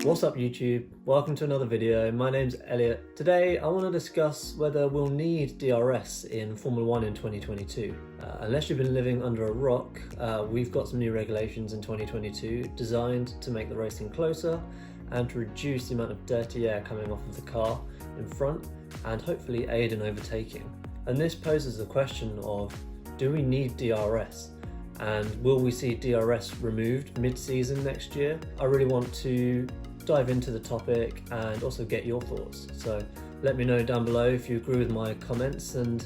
What's up YouTube? Welcome to another video. My name's Elliot. Today I want to discuss whether we'll need DRS in Formula 1 in 2022. Unless you've been living under a rock, we've got some new regulations in 2022 designed to make the racing closer and to reduce the amount of dirty air coming off of the car in front and hopefully aid in overtaking. And this poses the question of, do we need DRS? And will we see DRS removed mid-season next year? I really want to dive into the topic and also get your thoughts. So let me know down below if you agree with my comments, and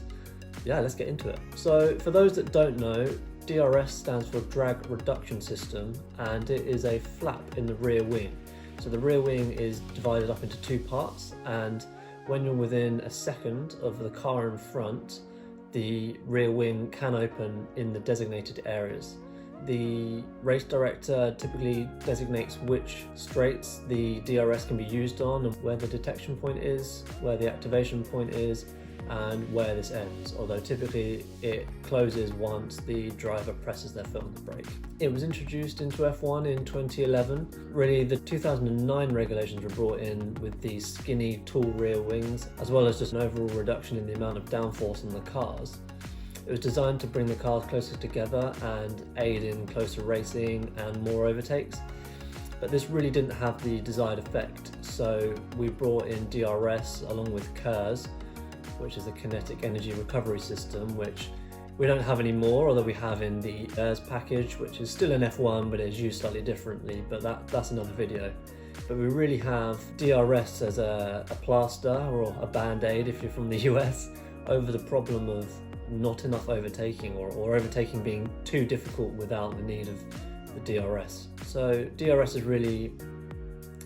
yeah, let's get into it. So for those that don't know, DRS stands for Drag Reduction System, and it is a flap in the rear wing. So the rear wing is divided up into two parts, and when you're within a second of the car in front, the rear wing can open in the designated areas. The race director typically designates which straights the DRS can be used on and where the detection point is, where the activation point is, and where this ends, although typically it closes once the driver presses their foot on the brake. It was introduced into F1 in 2011. Really, the 2009 regulations were brought in with these skinny, tall rear wings, as well as just an overall reduction in the amount of downforce on the cars. It was designed to bring the cars closer together and aid in closer racing and more overtakes, but this really didn't have the desired effect, so we brought in DRS along with KERS, which is a kinetic energy recovery system, which we don't have anymore, although we have in the KERS package, which is still in F1 but is used slightly differently, but that's another video. But we really have DRS as a plaster or a band-aid, if you're from the US, over the problem of not enough overtaking or overtaking being too difficult without the need of the DRS. So DRS is really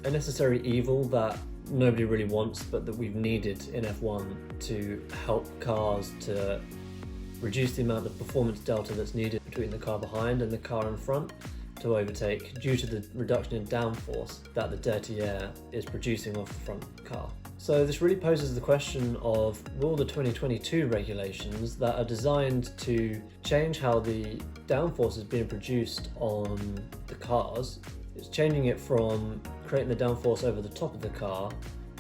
a necessary evil that nobody really wants, but that we've needed in F1 to help cars to reduce the amount of performance delta that's needed between the car behind and the car in front to overtake due to the reduction in downforce that the dirty air is producing off the front car. So this really poses the question of, will the 2022 regulations that are designed to change how the downforce is being produced on the cars, it's changing it from creating the downforce over the top of the car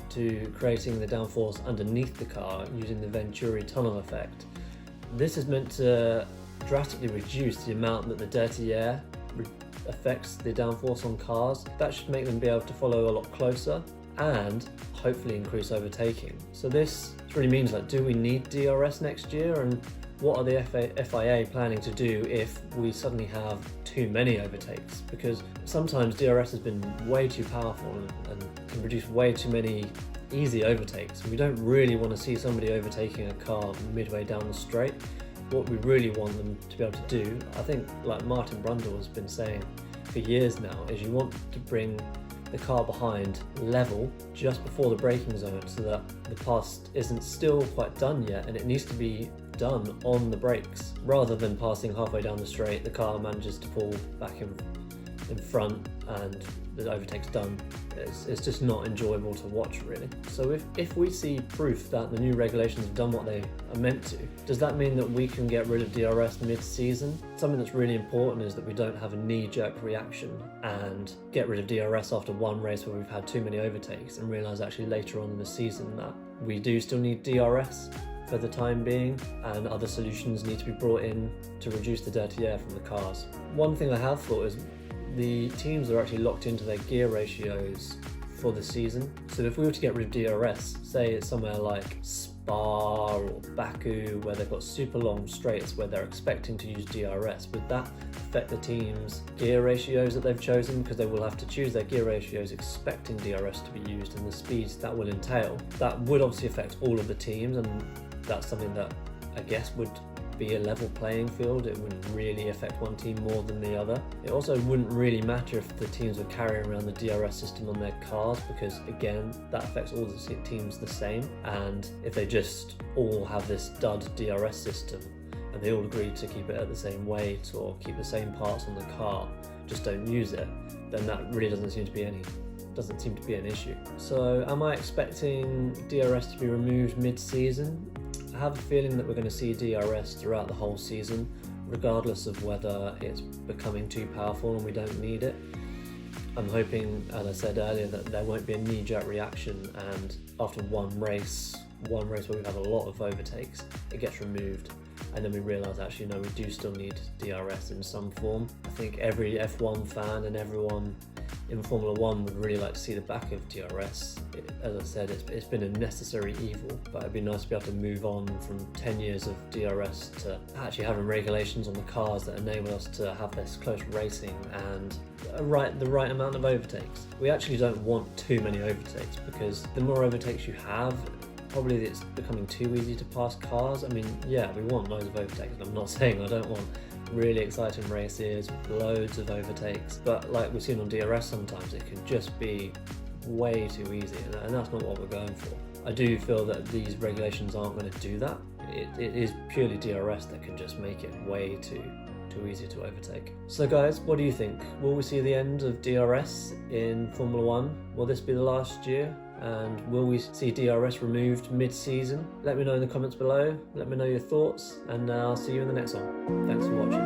to creating the downforce underneath the car using the Venturi tunnel effect. This is meant to drastically reduce the amount that the dirty air affects the downforce on cars. That should make them be able to follow a lot closer and hopefully increase overtaking. So this really means, like, do we need DRS next year, and what are the FIA planning to do if we suddenly have too many overtakes? Because sometimes DRS has been way too powerful and can produce way too many easy overtakes. We don't really want to see somebody overtaking a car midway down the straight. What we really want them to be able to do, I think, like Martin Brundle has been saying for years now, is you want to bring the car behind level just before the braking zone so that the pass isn't still quite done yet, and it needs to be done on the brakes rather than passing halfway down the straight, the car manages to pull back in front and the overtake's done. It's just not enjoyable to watch, really. So if we see proof that the new regulations have done what they are meant to, does that mean that we can get rid of DRS mid-season? Something that's really important is that we don't have a knee-jerk reaction and get rid of DRS after one race where we've had too many overtakes and realise actually later on in the season that we do still need DRS for the time being, and other solutions need to be brought in to reduce the dirty air from the cars. One thing I have thought is the teams are actually locked into their gear ratios for the season. So if we were to get rid of DRS, say it's somewhere like Spa or Baku where they've got super long straights where they're expecting to use DRS, would that affect the team's gear ratios that they've chosen? Because they will have to choose their gear ratios expecting DRS to be used and the speeds that will entail. That would obviously affect all of the teams, and that's something that I guess would be a level playing field. It wouldn't really affect one team more than the other. It also wouldn't really matter if the teams were carrying around the DRS system on their cars, because again, that affects all the teams the same. And if they just all have this dud DRS system and they all agree to keep it at the same weight or keep the same parts on the car, just don't use it, then that really doesn't seem to be an issue. So am I expecting DRS to be removed mid-season? I have a feeling that we're going to see DRS throughout the whole season, regardless of whether it's becoming too powerful and we don't need it. I'm hoping, as I said earlier, that there won't be a knee-jerk reaction and after one race where we've had a lot of overtakes, it gets removed, and then we realise actually no, we do still need DRS in some form. I think every F1 fan and everyone in Formula 1 would really like to see the back of DRS. As I said, it's been a necessary evil, but it'd be nice to be able to move on from 10 years of DRS to actually having regulations on the cars that enable us to have this close racing and the right amount of overtakes. We actually don't want too many overtakes, because the more overtakes you have, probably it's becoming too easy to pass cars. I mean, yeah, we want loads of overtakes. I'm not saying I don't want really exciting races with loads of overtakes, but like we've seen on DRS, sometimes it can just be way too easy, and that's not what we're going for. I do feel that these regulations aren't going to do that. It is purely DRS that can just make it way too easy to overtake. So guys, what do you think? Will we see the end of DRS in Formula 1? Will this be the last year? And will we see DRS removed mid-season? Let me know in the comments below. Let me know your thoughts, and I'll see you in the next one. Thanks for watching.